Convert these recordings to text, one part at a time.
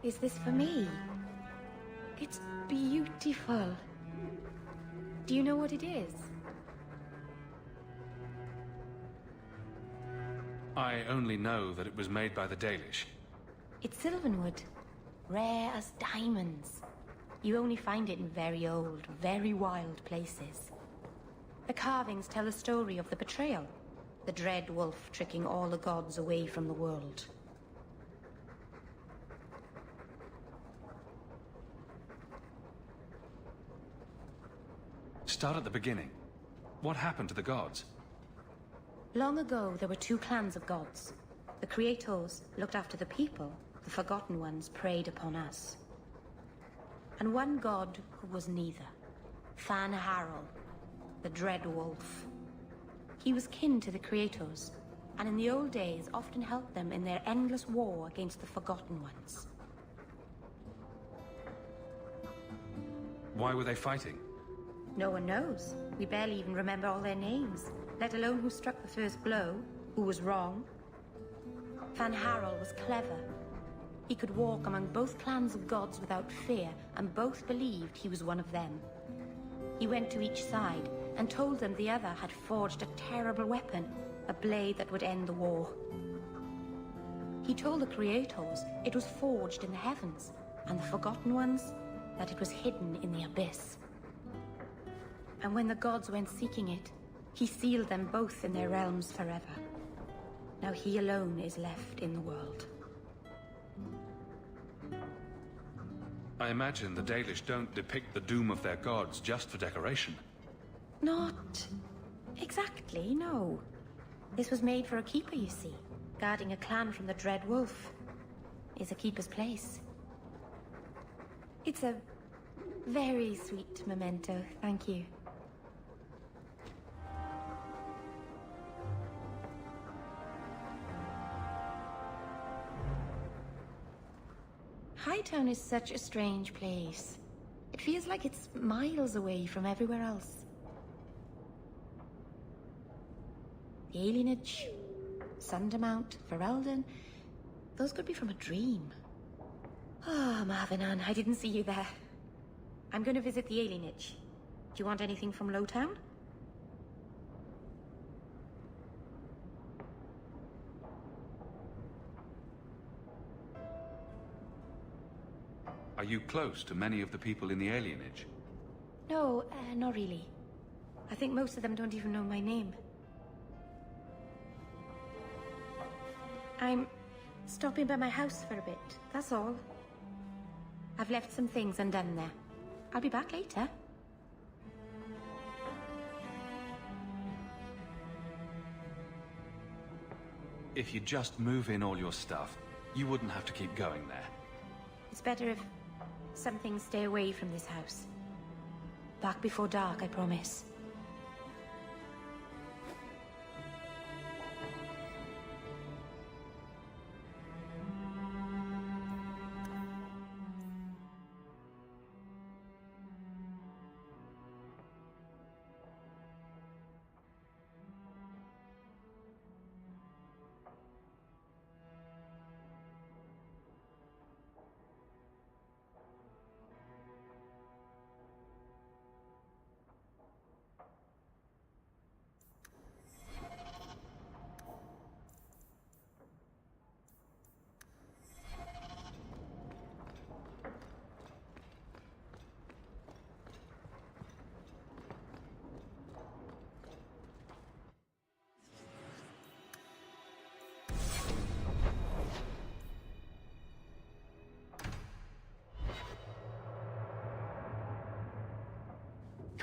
Is this for me? It's beautiful. Do you know what it is? I only know that it was made by the Dalish. It's sylvanwood, rare as diamonds. You only find it in very old, very wild places. The carvings tell the story of the betrayal, the dread wolf tricking all the gods away from the world. Start at the beginning. What happened to the gods? Long ago, there were two clans of gods. The Creators looked after the people, the Forgotten Ones preyed upon us. And one god who was neither. Fan Harel, the Dread Wolf. He was kin to the Creators, and in the old days often helped them in their endless war against the Forgotten Ones. Why were they fighting? No one knows. We barely even remember all their names, let alone who struck the first blow, who was wrong. Fan Harel was clever. He could walk among both clans of gods without fear, and both believed he was one of them. He went to each side and told them the other had forged a terrible weapon, a blade that would end the war. He told the Creators it was forged in the heavens, and the Forgotten Ones that it was hidden in the abyss. And when the gods went seeking it, he sealed them both in their realms forever. Now he alone is left in the world. I imagine the Dalish don't depict the doom of their gods just for decoration. Not exactly, no. This was made for a keeper, you see. Guarding a clan from the Dread Wolf is a keeper's place. It's a very sweet memento, thank you. Hightown is such a strange place. It feels like it's miles away from everywhere else. The alienage, Sundermount, Ferelden, those could be from a dream. Ah, oh, Marvinan, I didn't see you there. I'm going to visit the alienage. Do you want anything from Lowtown? Are you close to many of the people in the alienage? No, not really. I think most of them don't even know my name. I'm stopping by my house for a bit, that's all. I've left some things undone there. I'll be back later. If you just move in all your stuff, you wouldn't have to keep going there. It's better if some things stay away from this house. Back before dark, I promise.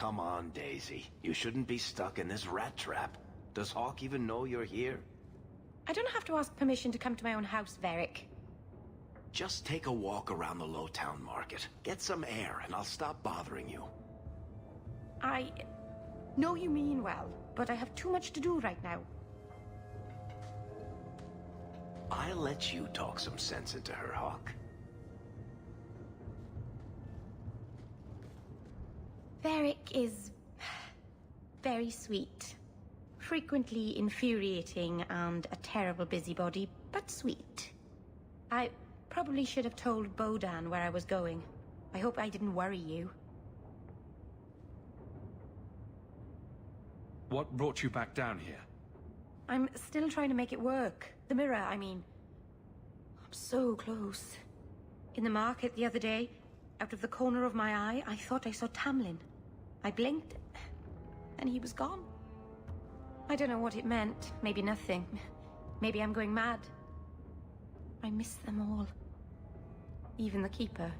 Come on, Daisy. You shouldn't be stuck in this rat trap. Does Hawk even know you're here? I don't have to ask permission to come to my own house, Varric. Just take a walk around the Lowtown Market. Get some air, and I'll stop bothering you. I know you mean well, but I have too much to do right now. I'll let you talk some sense into her, Hawk. Varric is very sweet. Frequently infuriating and a terrible busybody, but sweet. I probably should have told Bodan where I was going. I hope I didn't worry you. What brought you back down here? I'm still trying to make it work. The mirror, I mean. I'm so close. In the market the other day, out of the corner of my eye, I thought I saw Tamlin. I blinked, and he was gone. I don't know what it meant. Maybe nothing. Maybe I'm going mad. I miss them all. Even the Keeper.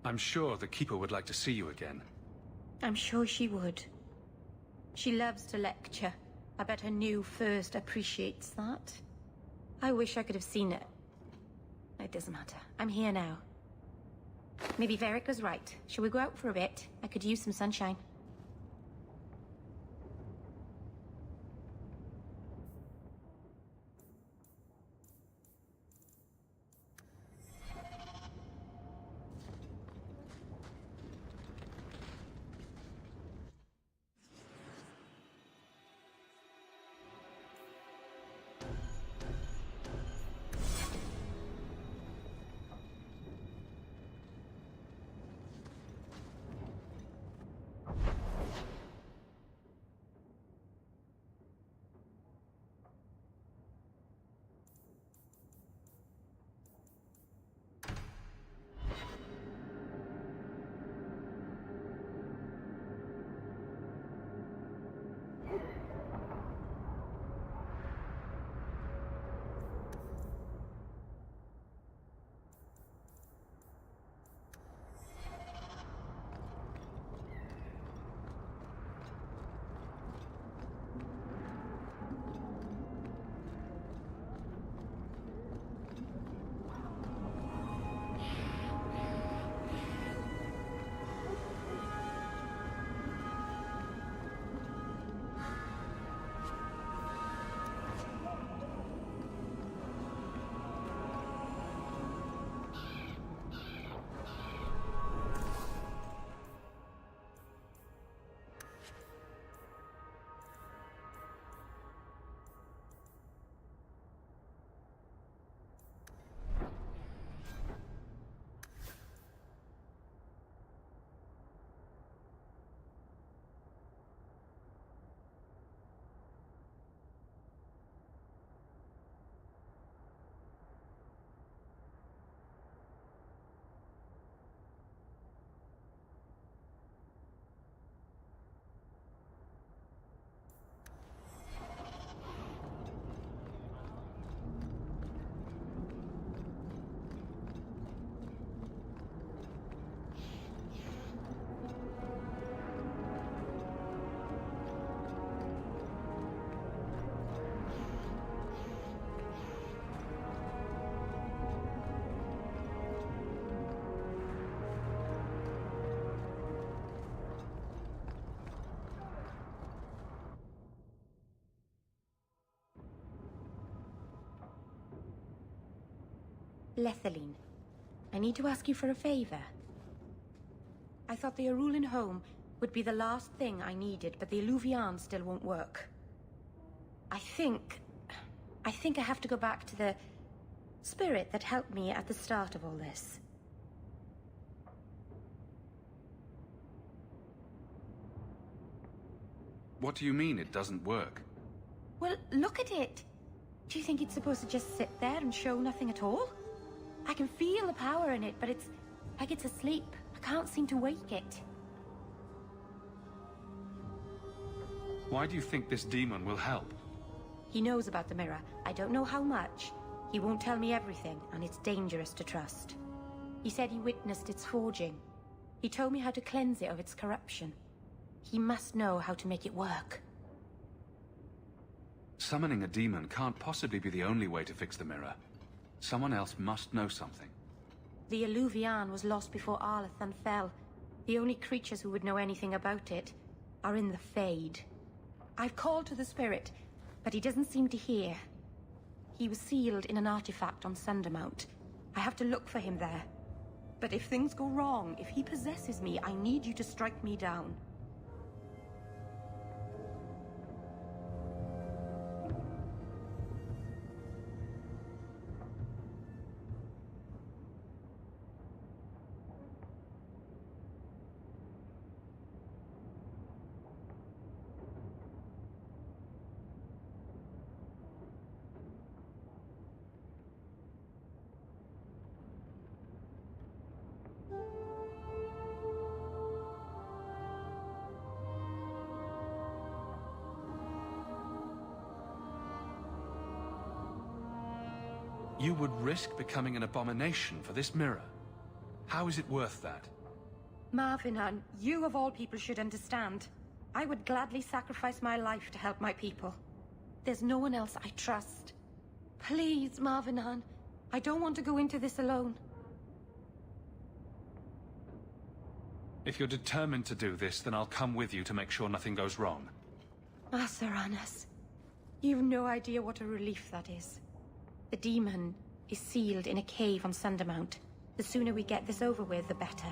I'm sure the Keeper would like to see you again. I'm sure she would. She loves to lecture. I bet her new first appreciates that. I wish I could have seen it. It doesn't matter. I'm here now. Maybe Varric was right. Shall we go out for a bit? I could use some sunshine. Lethaline, I need to ask you for a favor. I thought the Arulin home would be the last thing I needed, but the Illuvian still won't work. I think I have to go back to the spirit that helped me at the start of all this. What do you mean it doesn't work? Well, look at it. Do you think it's supposed to just sit there and show nothing at all? I can feel the power in it, but it's like it's asleep. I can't seem to wake it. Why do you think this demon will help? He knows about the mirror. I don't know how much. He won't tell me everything, and it's dangerous to trust. He said he witnessed its forging. He told me how to cleanse it of its corruption. He must know how to make it work. Summoning a demon can't possibly be the only way to fix the mirror. Someone else must know something. The Illuvian was lost before Arlathan fell. The only creatures who would know anything about it are in the Fade. I've called to the spirit, but he doesn't seem to hear. He was sealed in an artifact on Sundermount. I have to look for him there. But if things go wrong, if he possesses me, I need you to strike me down. You would risk becoming an abomination for this mirror. How is it worth that? Marvinan, you of all people should understand. I would gladly sacrifice my life to help my people. There's no one else I trust. Please, Marvinan, I don't want to go into this alone. If you're determined to do this, then I'll come with you to make sure nothing goes wrong. Asaranas, you've no idea what a relief that is. The demon is sealed in a cave on Sundermount. The sooner we get this over with, the better.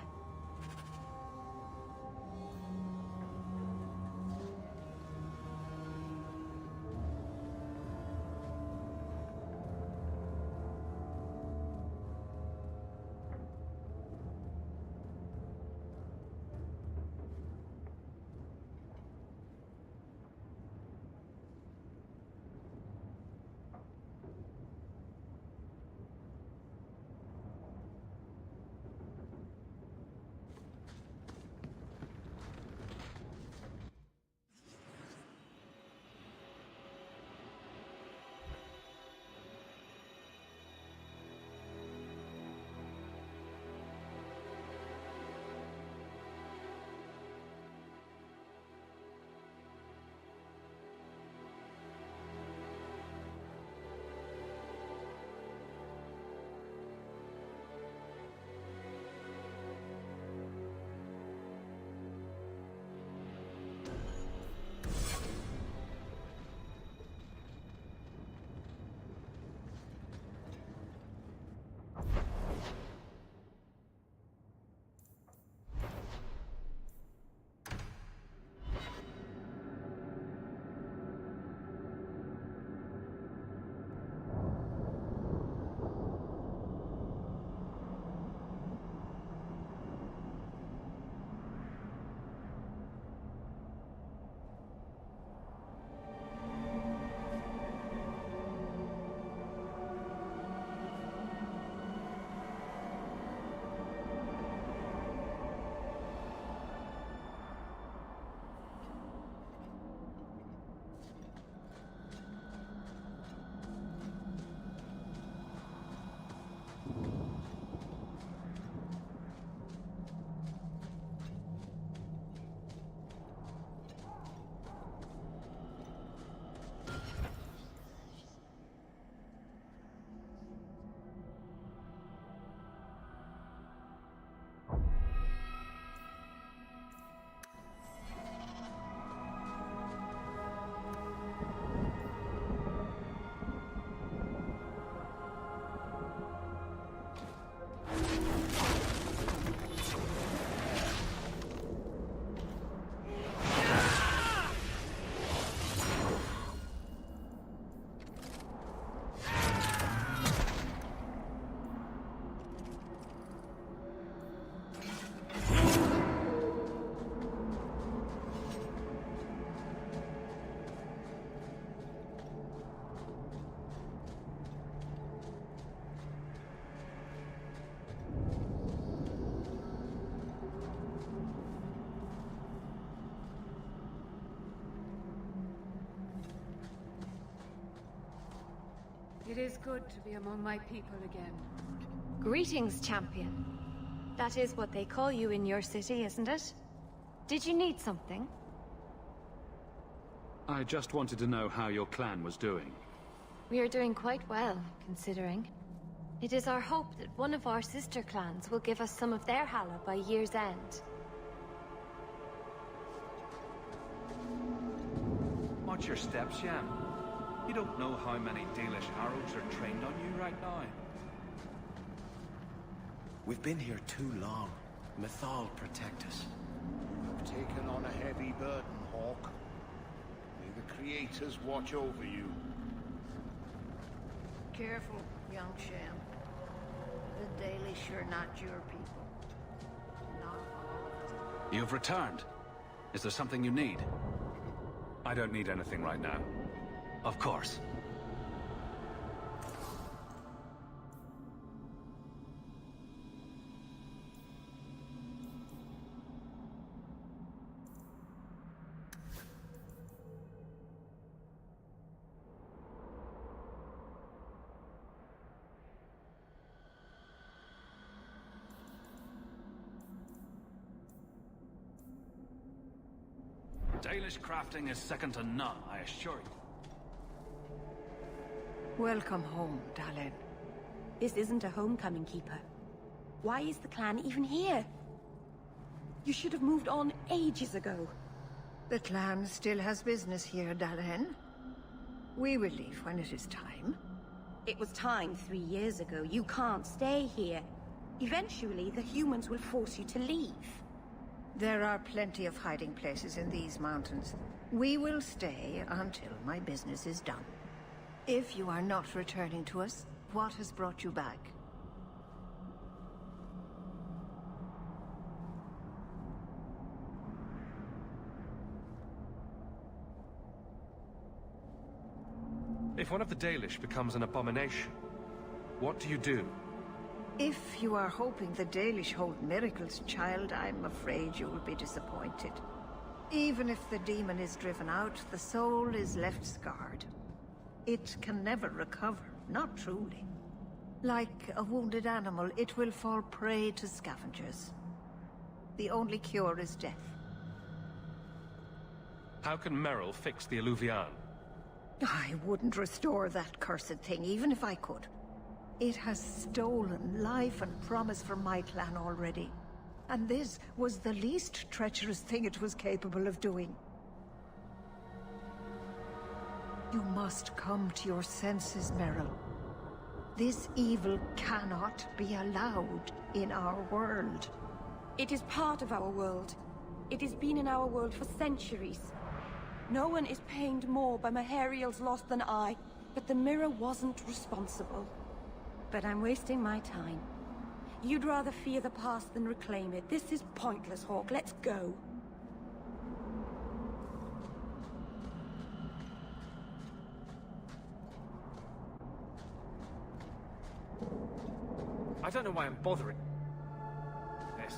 It is good to be among my people again. Greetings, champion. That is what they call you in your city, isn't it? Did you need something? I just wanted to know how your clan was doing. We are doing quite well, considering. It is our hope that one of our sister clans will give us some of their Hala by year's end. Watch your steps, Jan. You don't know how many Dalish arrows are trained on you right now. We've been here too long. Mythal protect us. You've taken on a heavy burden, Hawk. May the creators watch over you. Careful, young Sham. The Dalish are not your people. Not all of us. You've returned. Is there something you need? I don't need anything right now. Of course. Dalish crafting is second to none, I assure you. Welcome home, Dalen. This isn't a homecoming, Keeper. Why is the clan even here? You should have moved on ages ago. The clan still has business here, Dalen. We will leave when it is time. It was time 3 years ago. You can't stay here. Eventually, the humans will force you to leave. There are plenty of hiding places in these mountains. We will stay until my business is done. If you are not returning to us, what has brought you back? If one of the Dalish becomes an abomination, what do you do? If you are hoping the Dalish hold Miracle's child, I'm afraid you will be disappointed. Even if the demon is driven out, the soul is left scarred. It can never recover, not truly. Like a wounded animal, it will fall prey to scavengers. The only cure is death. How can Merill fix the Alluvian? I wouldn't restore that cursed thing, even if I could. It has stolen life and promise from my clan already. And this was the least treacherous thing it was capable of doing. You must come to your senses, Merill. This evil cannot be allowed in our world. It is part of our world. It has been in our world for centuries. No one is pained more by Meriell's loss than I, but the mirror wasn't responsible. But I'm wasting my time. You'd rather fear the past than reclaim it. This is pointless, Hawk. Let's go. I don't know why I'm bothering this,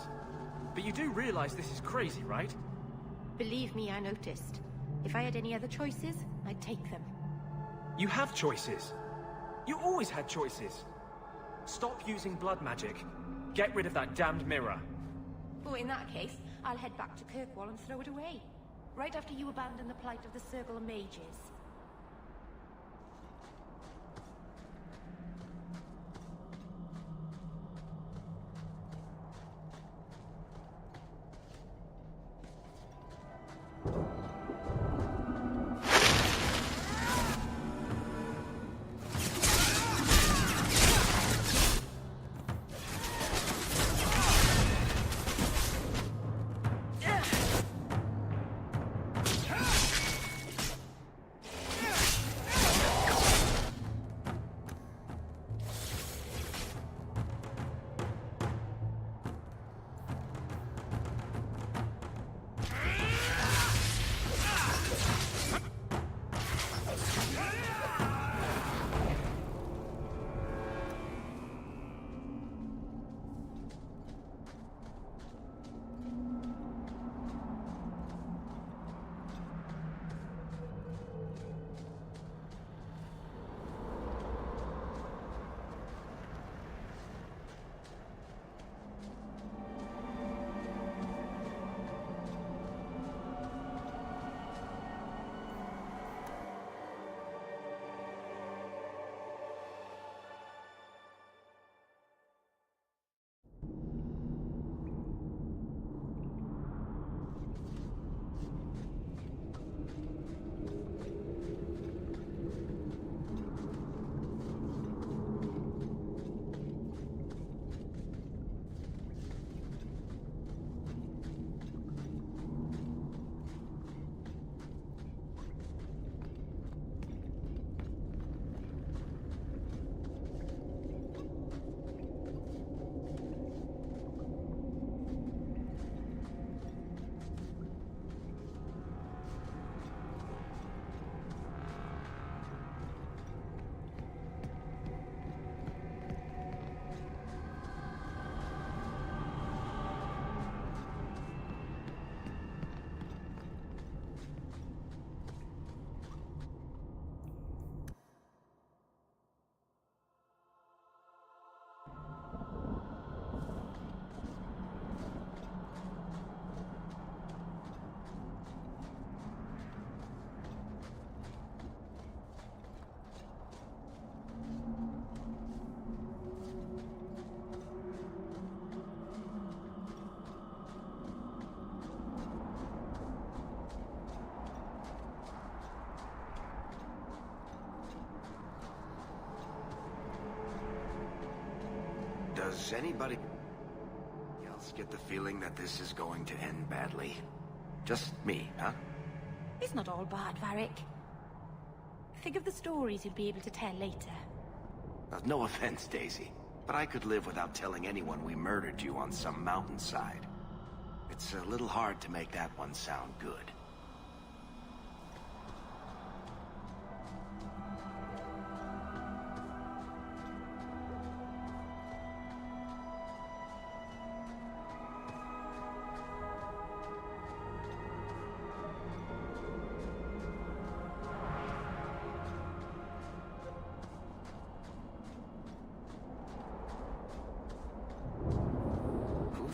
but you do realize this is crazy, right? Believe me, I noticed. If I had any other choices, I'd take them. You have choices. You always had choices. Stop using blood magic. Get rid of that damned mirror. Oh, in that case, I'll head back to Kirkwall and throw it away. Right after you abandon the plight of the Circle of Mages. Does anybody else get the feeling that this is going to end badly? Just me, huh? It's not all bad, Varric. Think of the stories you'll be able to tell later. No offense, Daisy, but I could live without telling anyone we murdered you on some mountainside. It's a little hard to make that one sound good.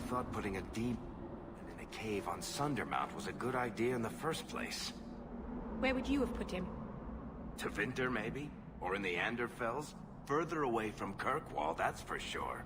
Thought putting a demon in a cave on Sundermount was a good idea in the first place. Where would you have put him? To Winter, maybe? Or in the Anderfells? Further away from Kirkwall, that's for sure.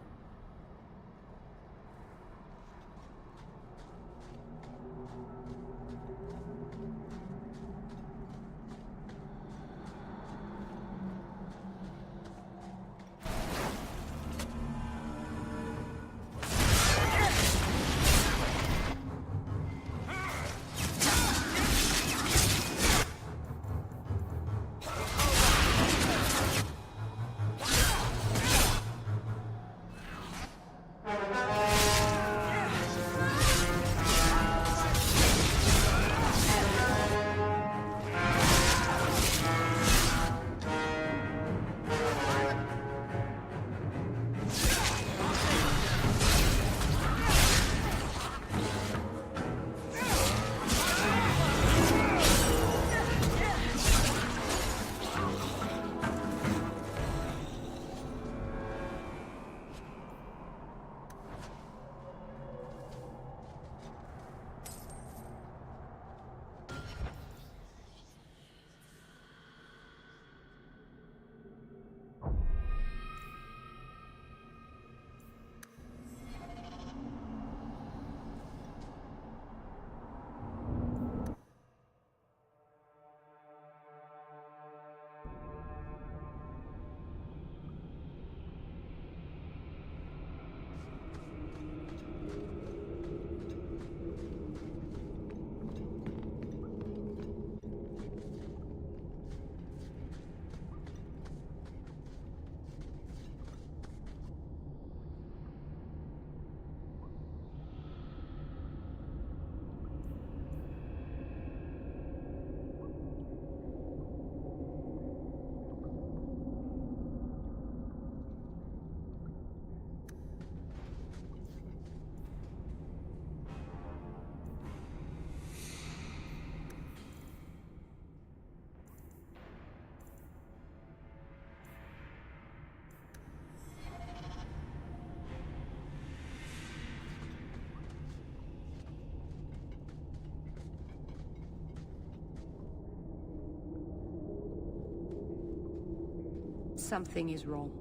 Something is wrong.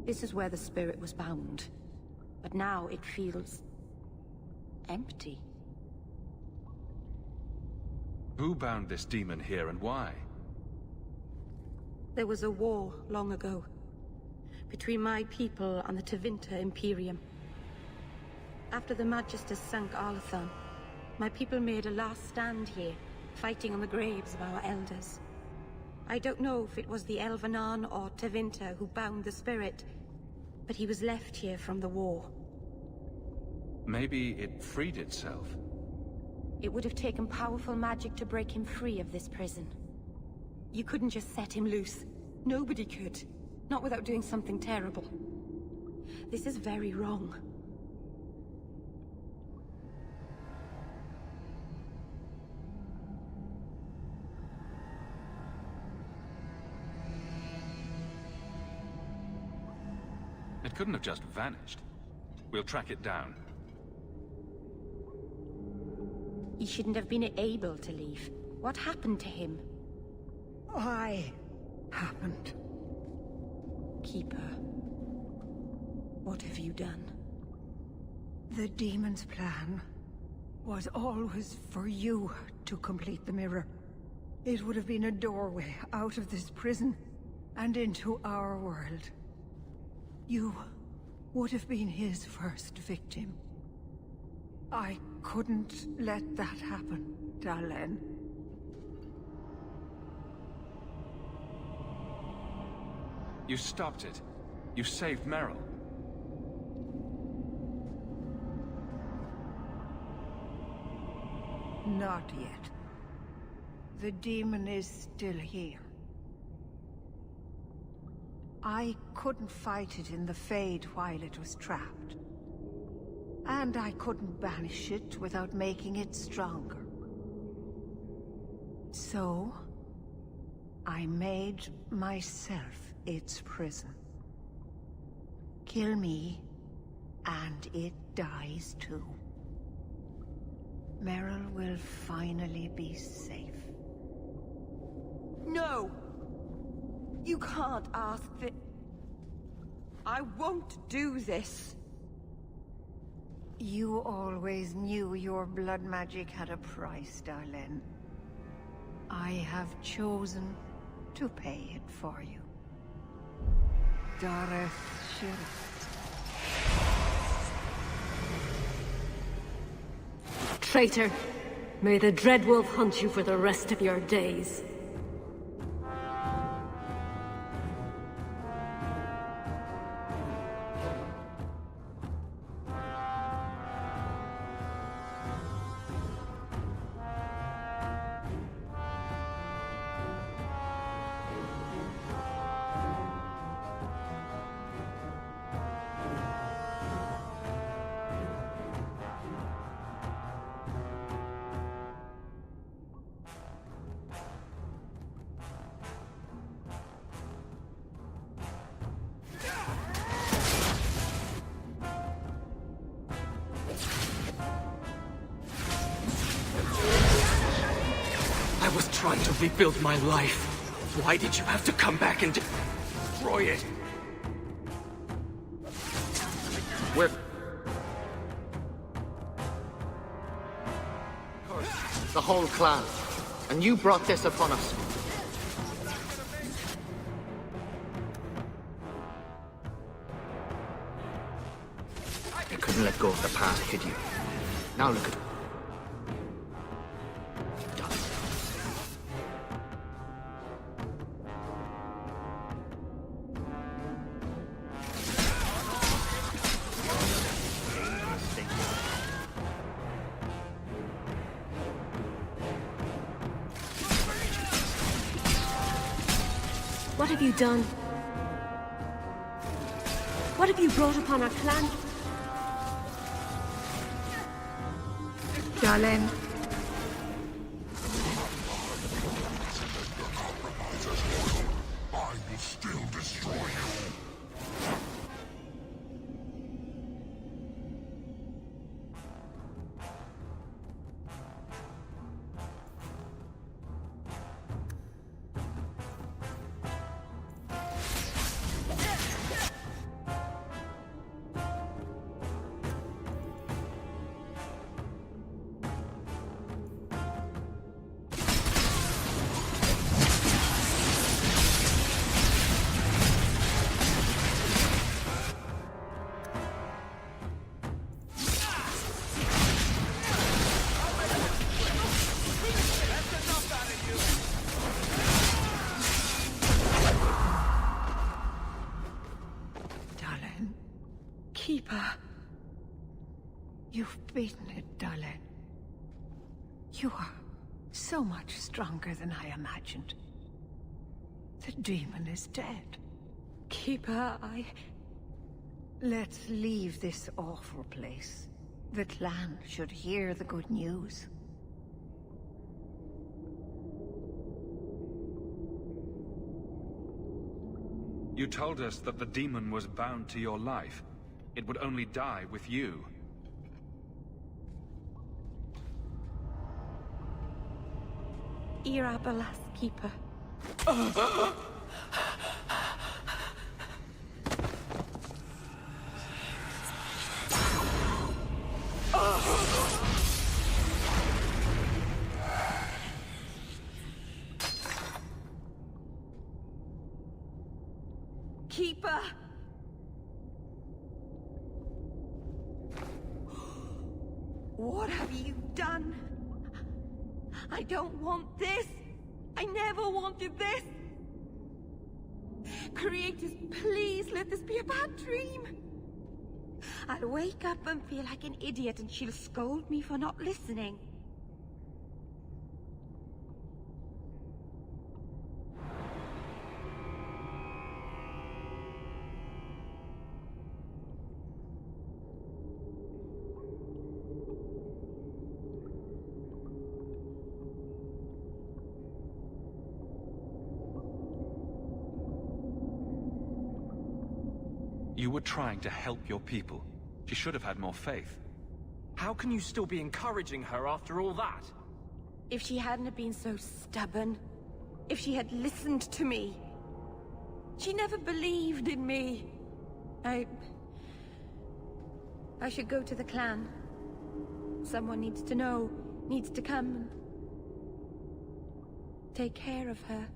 This is where the spirit was bound. But now it feels... empty. Who bound this demon here and why? There was a war long ago. Between my people and the Tevinter Imperium. After the Magisters sank Arlathan, my people made a last stand here, fighting on the graves of our elders. I don't know if it was the Elvenan or Tevinter who bound the spirit, but he was left here from the war. Maybe it freed itself. It would have taken powerful magic to break him free of this prison. You couldn't just set him loose. Nobody could. Not without doing something terrible. This is very wrong. It couldn't have just vanished. We'll track it down. He shouldn't have been able to leave. What happened to him? Why happened? Keeper. What have you done? The demon's plan was always for you to complete the mirror. It would have been a doorway out of this prison and into our world. You would have been his first victim. I couldn't let that happen, Dalen. You stopped it. You saved Merill. Not yet. The demon is still here. I couldn't fight it in the Fade while it was trapped. And I couldn't banish it without making it stronger. So, I made myself its prison. Kill me, and it dies too. Merill will finally be safe. No! You can't ask that. I won't do this. You always knew your blood magic had a price, Darlene. I have chosen to pay it for you. Dareth Sheriff. Traitor! May the Dreadwolf hunt you for the rest of your days. I was trying to rebuild my life. Why did you have to come back and destroy it? We're... the whole clan. And you brought this upon us. You couldn't let go of the past, could you? Now look at... What have you done? What have you brought upon our clan? Darlene. I will still destroy you. Keeper. You've beaten it, Darlene. You are so much stronger than I imagined. The demon is dead. Keeper, Let's leave this awful place. The clan should hear the good news. You told us that the demon was bound to your life. It would only die with you. Irabalas, Keeper. Keeper! What have you done? I don't want this. I never wanted this. Creators, please let this be a bad dream. I'll wake up and feel like an idiot and she'll scold me for not listening. You were trying to help your people. She should have had more faith. How can you still be encouraging her after all that? If she hadn't have been so stubborn, if she had listened to me. She never believed in me. I should go to the clan. Someone needs to know, needs to come and take care of her.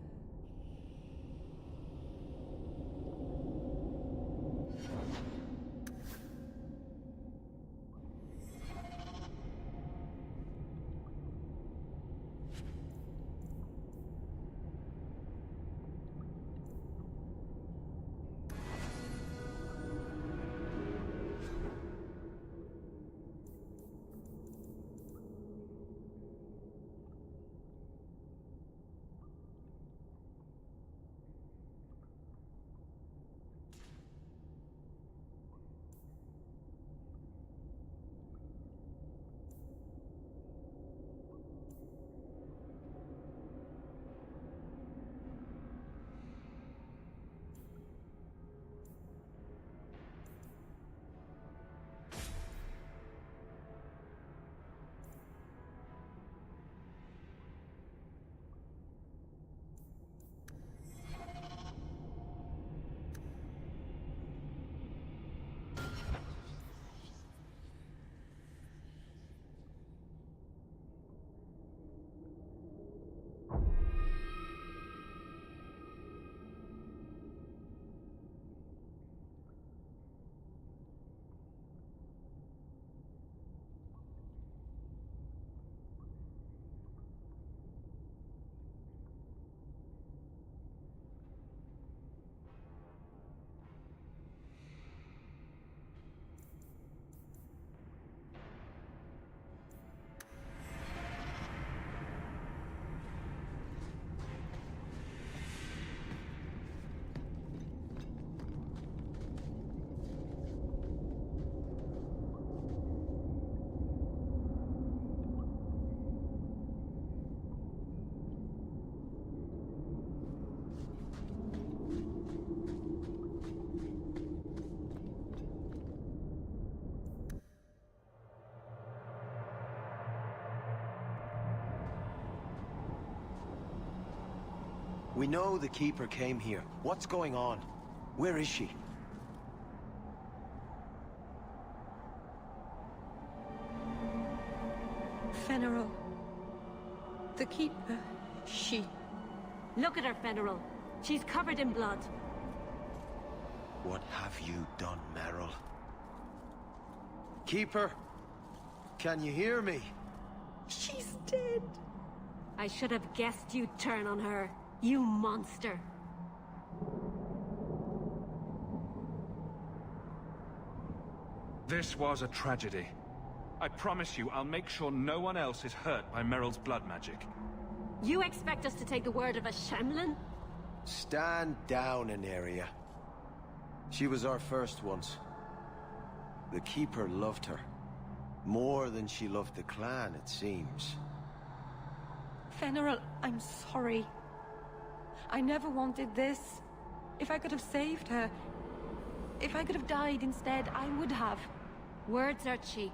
We know the Keeper came here. What's going on? Where is she? Merill. The Keeper. She. Look at her, Merill. She's covered in blood. What have you done, Merill? Keeper? Can you hear me? She's dead. I should have guessed you'd turn on her. You monster. This was a tragedy. I promise you, I'll make sure no one else is hurt by Meryl's blood magic. You expect us to take the word of a Shemlin? Stand down, Aneria. She was our first once. The Keeper loved her. More than she loved the clan, it seems. Merill, I'm sorry. I never wanted this. If I could have saved her, if I could have died instead, I would have. Words are cheap.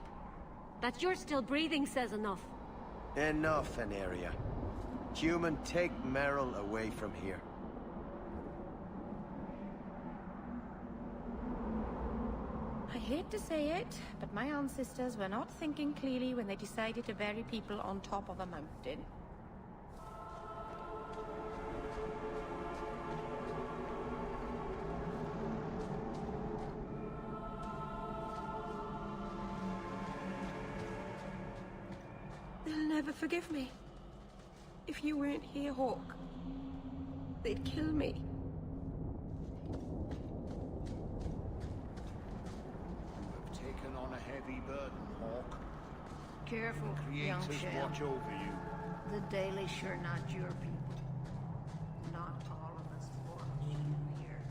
That you're still breathing says enough. Enough, Aneria. Human, take Merill away from here. I hate to say it, but my ancestors were not thinking clearly when they decided to bury people on top of a mountain. They'll never forgive me. If you weren't here, Hawk, they'd kill me. You have taken on a heavy burden, Hawk. Careful, The young creators Shell. watch over you. The Dailish are not your people. Not all of us watch you here.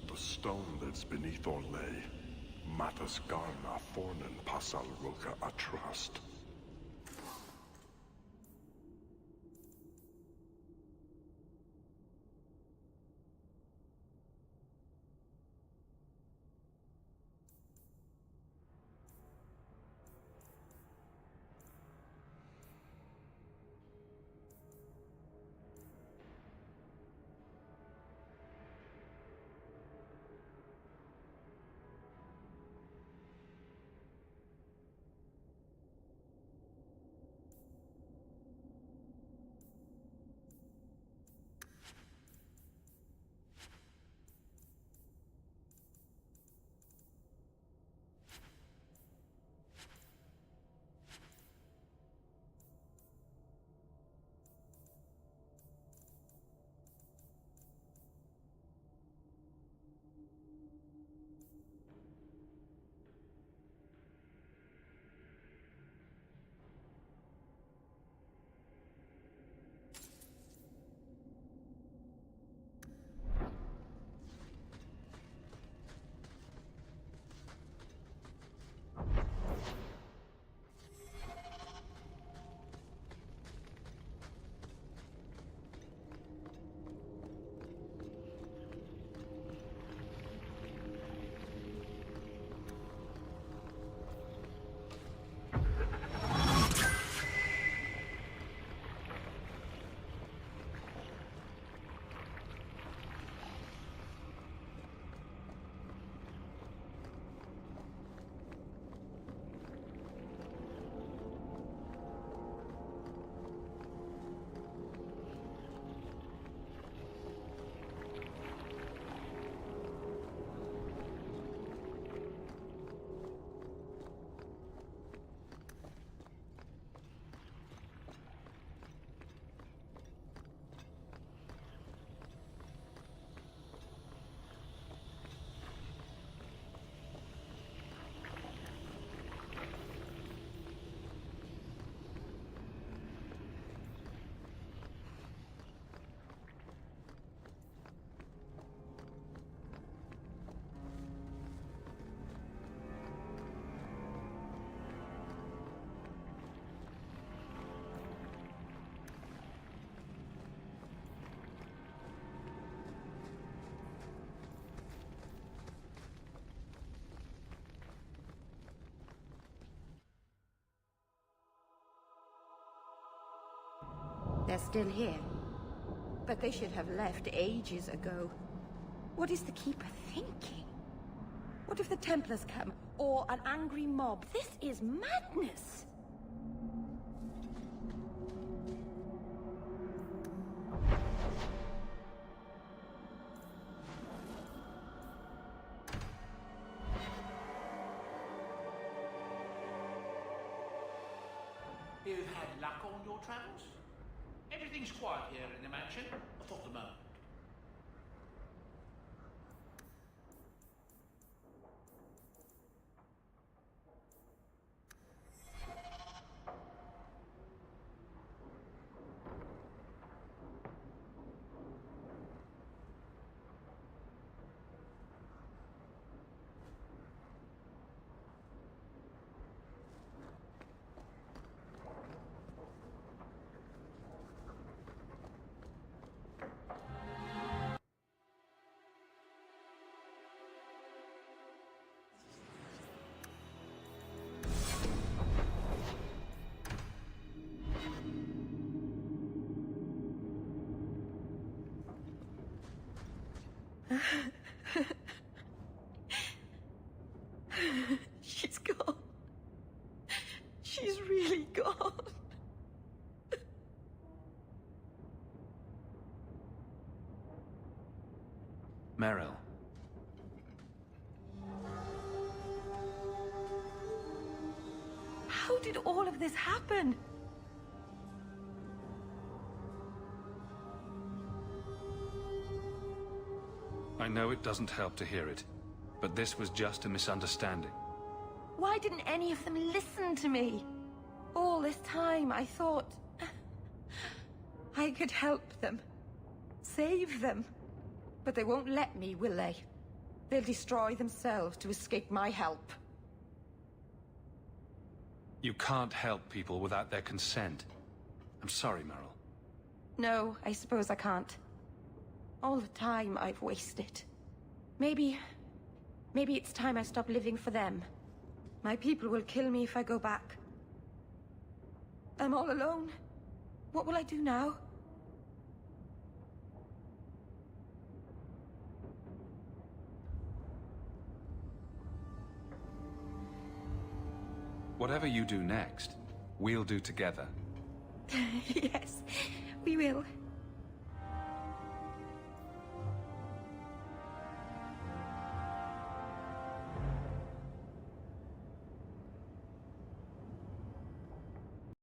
The stone that's beneath Orlais, Matas Garna Fornan Pasal Roka Atrust. They're still here. But they should have left ages ago. What is the Keeper thinking? What if the Templars come? Or an angry mob? This is madness! You've had luck on your travels? Everything's quiet here in the mansion, for the moment. She's gone. She's really gone. Merill. How did all of this happen? I know it doesn't help to hear it, but this was just a misunderstanding. Why didn't any of them listen to me? All this time I thought I could help them, save them. But they won't let me, will they? They'll destroy themselves to escape my help. You can't help people without their consent. I'm sorry, Merill. No, I suppose I can't. All the time I've wasted. Maybe it's time I stop living for them. My people will kill me if I go back. I'm all alone. What will I do now? Whatever you do next, we'll do together. Yes, we will.